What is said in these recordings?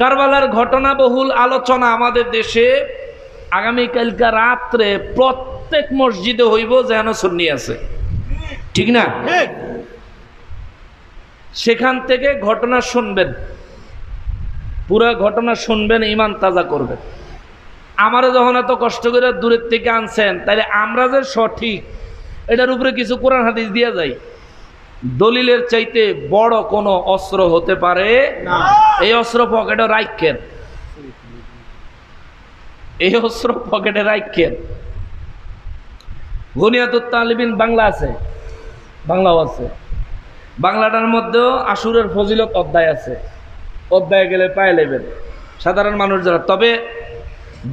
কারবালার ঘটনা বহুল আলোচনা আমাদের দেশে। আগামীকালকা রাত্রে প্রত্যেক মসজিদে হইব যেন সুন্নি আছে, ঠিক না? সেখান থেকে ঘটনা শুনবেন, পুরা ঘটনা শুনবেন, ইমান তাজা করবেন। আমারে যখন এত কষ্ট করে দূরের থেকে আনছেন, তাইলে আমরা যে সঠিক এটার উপরে কিছু কোরআন হাদিস দিয়ে যাই। দলিলের চাইতে বড় কোনো অস্ত্র হতে পারে না। এই অস্ত্র পকেটে রাখেন, এই অস্ত্র পকেটে রাখেন। বুনিয়াতুত তালিবিন বাংলা আছে, বাংলাও আছে। বাংলাটার মধ্যেও আশুরের ফজিলত অধ্যায় আছে, অধ্যায় গেলে পায়ে নেবেন সাধারণ মানুষ যারা। তবে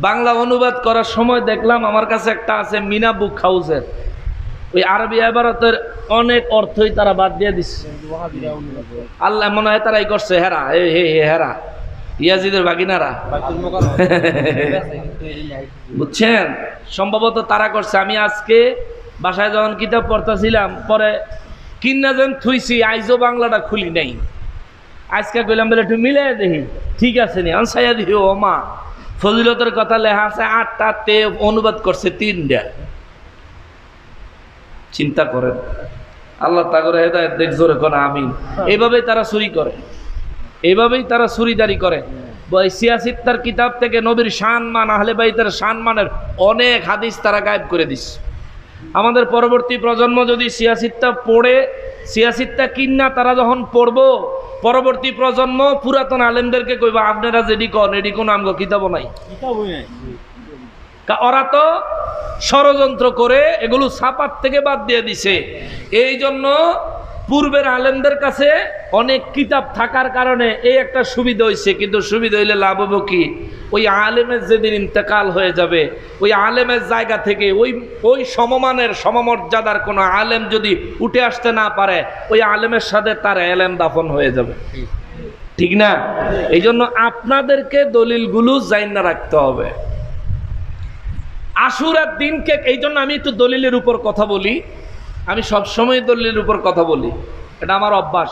বাংলা অনুবাদ করার সময় দেখলাম আমার কাছে একটা আছে মিনা বুক হাউসের, ওই আরবি ইবারতের অনেক অর্থই তারা বাদ দিয়ে দিচ্ছে। আল্লাহ মনে হয় তারাই করছে, হেরা হেরা ইয়াজিদের বাগিনারা, বুঝছেন? সম্ভবত তারা করছে। আমি আজকে বাসায় যখন কিতাব পড়তেছিলাম, পরে কিনা যেন থুইছি, আইজও বাংলাটা খুলি নাই। আজকে কইলাম বলে একটু মিলে দেখি ঠিক আছে নি, আনসাইয়া দেখি ও মা ফজিলতের কথা লেখা আছে 8টা, তে অনুবাদ করছে 3টা। চিন্তা করেন, আল্লাহ তাগরে হেদায়েত দেখ, জোরে কোনা আমিন। এইভাবেই তারা চুরি করে, এইভাবেই তারা চুরিদারি করে। সিয়াসিত্তার কিতাব থেকে নবীর শানমান, আহলে বাইতের শানমানের অনেক হাদিস তারা গায়েব করে দিচ্ছে। আমাদের পরবর্তী প্রজন্ম যদি সিয়াসিত্তা পড়ে, সিয়াসিত্তা কিন্না তারা যখন পড়বো, পরবর্তী প্রজন্ম পুরাতন আলেমদেরকে কইবা আপনারা যেডি কন এডি কোন আমগো কিতাবও নাই। ওরা তো ষড়যন্ত্র করে এগুলো ছাপার থেকে বাদ দিয়ে দিছে। এই জন্য পূর্বের আলেমদের কাছে অনেক কিতাব থাকার কারণে এই একটা সুবিধা হয়েছে। কিন্তু সুবিধা হইলে লাভ হবো কি? ওই আলেমের যেদিন ইন্তেকাল হয়ে যাবে, ওই আলেমের জায়গা থেকে ওই সমমানের সমমর্যাদার কোনো আলেম যদি উঠে আসতে না পারে, ওই আলেমের সাথে তার এলেম দাফন হয়ে যাবে, ঠিক না? এই জন্য আপনাদেরকে দলিলগুলো জাইনা রাখতে হবে। আশুরার দিনকে, এই জন্য আমি একটু দলিলের উপর কথা বলি। আমি সবসময় দলিলের উপর কথা বলি, এটা আমার অভ্যাস।